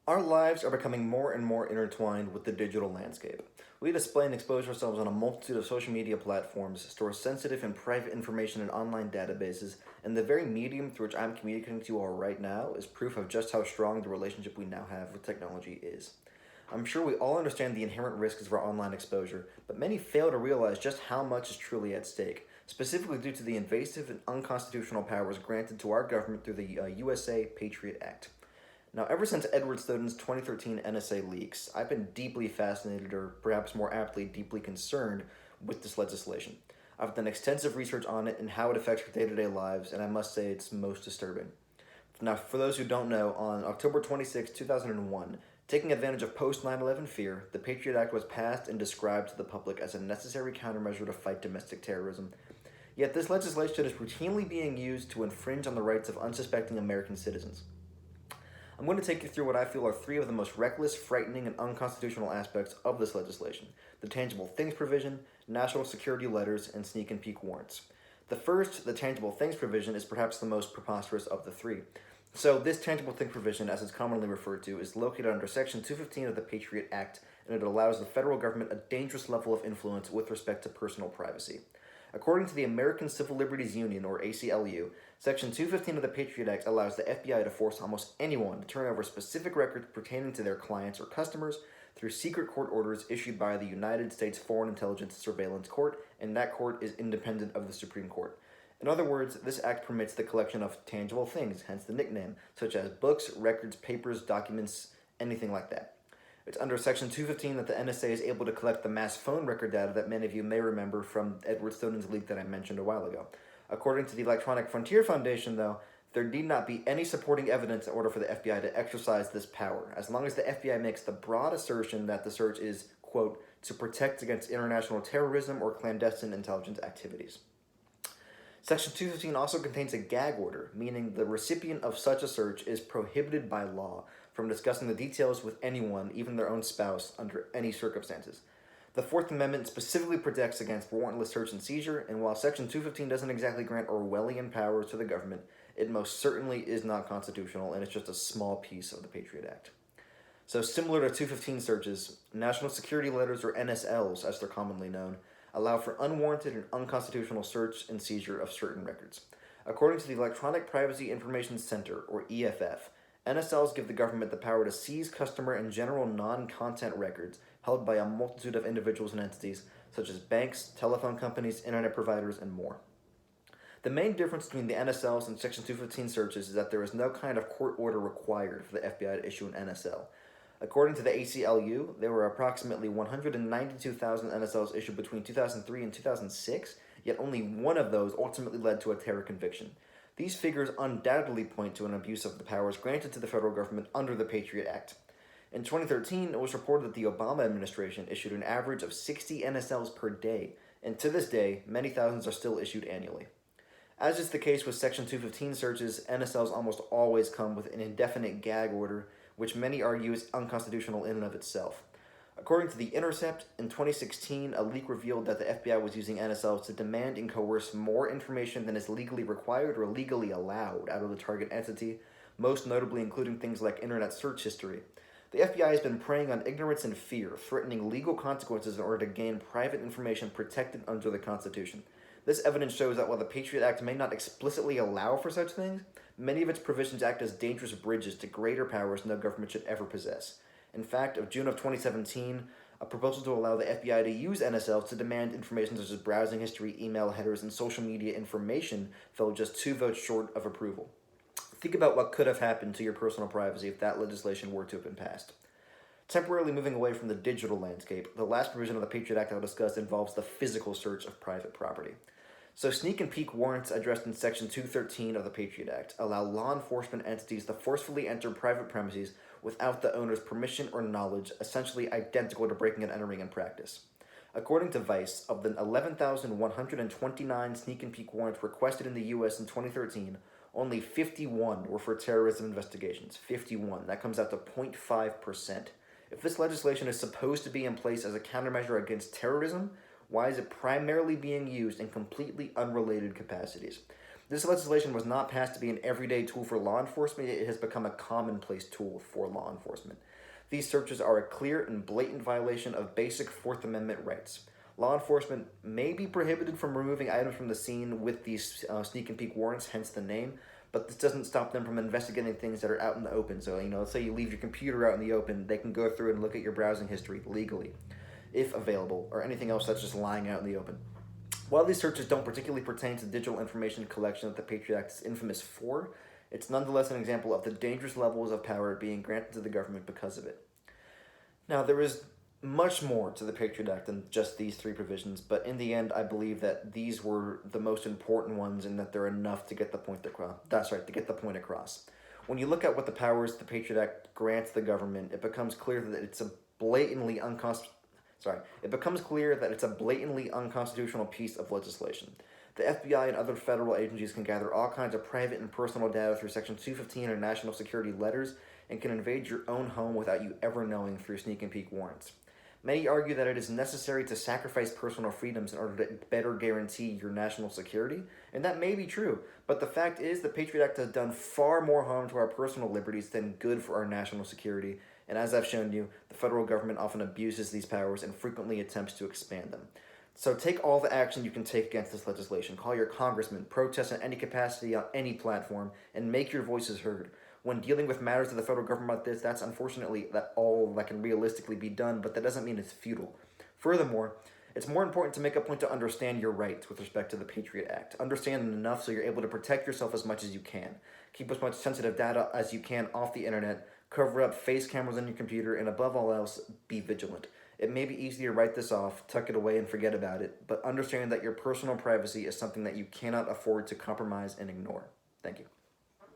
Our lives are becoming more and more intertwined with the digital landscape. We display and expose ourselves on a multitude of social media platforms, store sensitive and private information in online databases, and the very medium through which I'm communicating to you all right now is proof of just how strong the relationship we now have with technology is. I'm sure we all understand the inherent risks of our online exposure, but many fail to realize just how much is truly at stake, specifically due to the invasive and unconstitutional powers granted to our government through the USA PATRIOT Act. Now, ever since Edward Snowden's 2013 NSA leaks, I've been deeply fascinated, or perhaps more aptly, deeply concerned with this legislation. I've done extensive research on it and how it affects our day to day lives, and I must say it's most disturbing. Now, for those who don't know, on October 26, 2001, taking advantage of post 9/11 fear, the Patriot Act was passed and described to the public as a necessary countermeasure to fight domestic terrorism. Yet, this legislation is routinely being used to infringe on the rights of unsuspecting American citizens. I'm going to take you through what I feel are three of the most reckless, frightening, and unconstitutional aspects of this legislation: the tangible things provision, national security letters, and sneak and peek warrants. The first, the tangible things provision, is perhaps the most preposterous of the three. So, this tangible thing provision, as it's commonly referred to, is located under Section 215 of the Patriot Act, and it allows the federal government a dangerous level of influence with respect to personal privacy. According to the American Civil Liberties Union, or ACLU, Section 215 of the Patriot Act allows the FBI to force almost anyone to turn over specific records pertaining to their clients or customers through secret court orders issued by the United States Foreign Intelligence Surveillance Court, and that court is independent of the Supreme Court. In other words, this act permits the collection of tangible things, hence the nickname, such as books, records, papers, documents, anything like that. It's under Section 215 that the NSA is able to collect the mass phone record data that many of you may remember from Edward Snowden's leak that I mentioned a while ago. According to the Electronic Frontier Foundation, though, there need not be any supporting evidence in order for the FBI to exercise this power, as long as the FBI makes the broad assertion that the search is, quote, to protect against international terrorism or clandestine intelligence activities. Section 215 also contains a gag order, meaning the recipient of such a search is prohibited by law from discussing the details with anyone, even their own spouse, under any circumstances. The Fourth Amendment specifically protects against warrantless search and seizure, and while Section 215 doesn't exactly grant Orwellian powers to the government, it most certainly is not constitutional, and it's just a small piece of the Patriot Act. So, similar to 215 searches, National Security Letters, or NSLs as they're commonly known, allow for unwarranted and unconstitutional search and seizure of certain records. According to the Electronic Privacy Information Center, or EFF, NSLs give the government the power to seize customer and general non-content records held by a multitude of individuals and entities, such as banks, telephone companies, internet providers, and more. The main difference between the NSLs and Section 215 searches is that there is no kind of court order required for the FBI to issue an NSL. According to the ACLU, there were approximately 192,000 NSLs issued between 2003 and 2006, yet only one of those ultimately led to a terror conviction. These figures undoubtedly point to an abuse of the powers granted to the federal government under the Patriot Act. In 2013, it was reported that the Obama administration issued an average of 60 NSLs per day, and to this day, many thousands are still issued annually. As is the case with Section 215 searches, NSLs almost always come with an indefinite gag order, which many argue is unconstitutional in and of itself. According to The Intercept, in 2016, a leak revealed that the FBI was using NSLs to demand and coerce more information than is legally required or legally allowed out of the target entity, most notably including things like internet search history. The FBI has been preying on ignorance and fear, threatening legal consequences in order to gain private information protected under the Constitution. This evidence shows that while the Patriot Act may not explicitly allow for such things, many of its provisions act as dangerous bridges to greater powers no government should ever possess. In fact, of June of 2017, a proposal to allow the FBI to use NSLs to demand information such as browsing history, email headers, and social media information fell just 2 votes short of approval. Think about what could have happened to your personal privacy if that legislation were to have been passed. Temporarily moving away from the digital landscape, the last provision of the Patriot Act I'll discuss involves the physical search of private property. So, sneak and peek warrants addressed in Section 213 of the Patriot Act allow law enforcement entities to forcefully enter private premises without the owner's permission or knowledge, essentially identical to breaking and entering in practice. According to Vice, of the 11,129 sneak and peek warrants requested in the U.S. in 2013, only 51 were for terrorism investigations. 51. That comes out to 0.5%. If this legislation is supposed to be in place as a countermeasure against terrorism, why is it primarily being used in completely unrelated capacities? This legislation was not passed to be an everyday tool for law enforcement, it has become a commonplace tool for law enforcement. These searches are a clear and blatant violation of basic Fourth Amendment rights. Law enforcement may be prohibited from removing items from the scene with these sneak and peek warrants, hence the name, but this doesn't stop them from investigating things that are out in the open. So, let's say you leave your computer out in the open, they can go through and look at your browsing history legally, if available, or anything else that's just lying out in the open. While these searches don't particularly pertain to digital information collection that the Patriot Act is infamous for, it's nonetheless an example of the dangerous levels of power being granted to the government because of it. Now, there is much more to the Patriot Act than just these three provisions, but in the end, I believe that these were the most important ones and that they're enough to get the point across. That's right, to get the point across. When you look at what the powers the Patriot Act grants the government, it becomes clear that it's a blatantly unconstitutional piece of legislation. The FBI and other federal agencies can gather all kinds of private and personal data through Section 215 and national security letters and can invade your own home without you ever knowing through sneak and peek warrants. Many argue that it is necessary to sacrifice personal freedoms in order to better guarantee your national security, and that may be true, but the fact is the Patriot Act has done far more harm to our personal liberties than good for our national security, and as I've shown you, the federal government often abuses these powers and frequently attempts to expand them. So take all the action you can take against this legislation. Call your congressman, protest in any capacity on any platform, and make your voices heard. When dealing with matters of the federal government like this, that's unfortunately all that can realistically be done, but that doesn't mean it's futile. Furthermore, it's more important to make a point to understand your rights with respect to the Patriot Act. Understand them enough so you're able to protect yourself as much as you can. Keep as much sensitive data as you can off the internet. Cover up face cameras on your computer, and above all else, be vigilant. It may be easy to write this off, tuck it away, and forget about it, but understand that your personal privacy is something that you cannot afford to compromise and ignore. Thank you.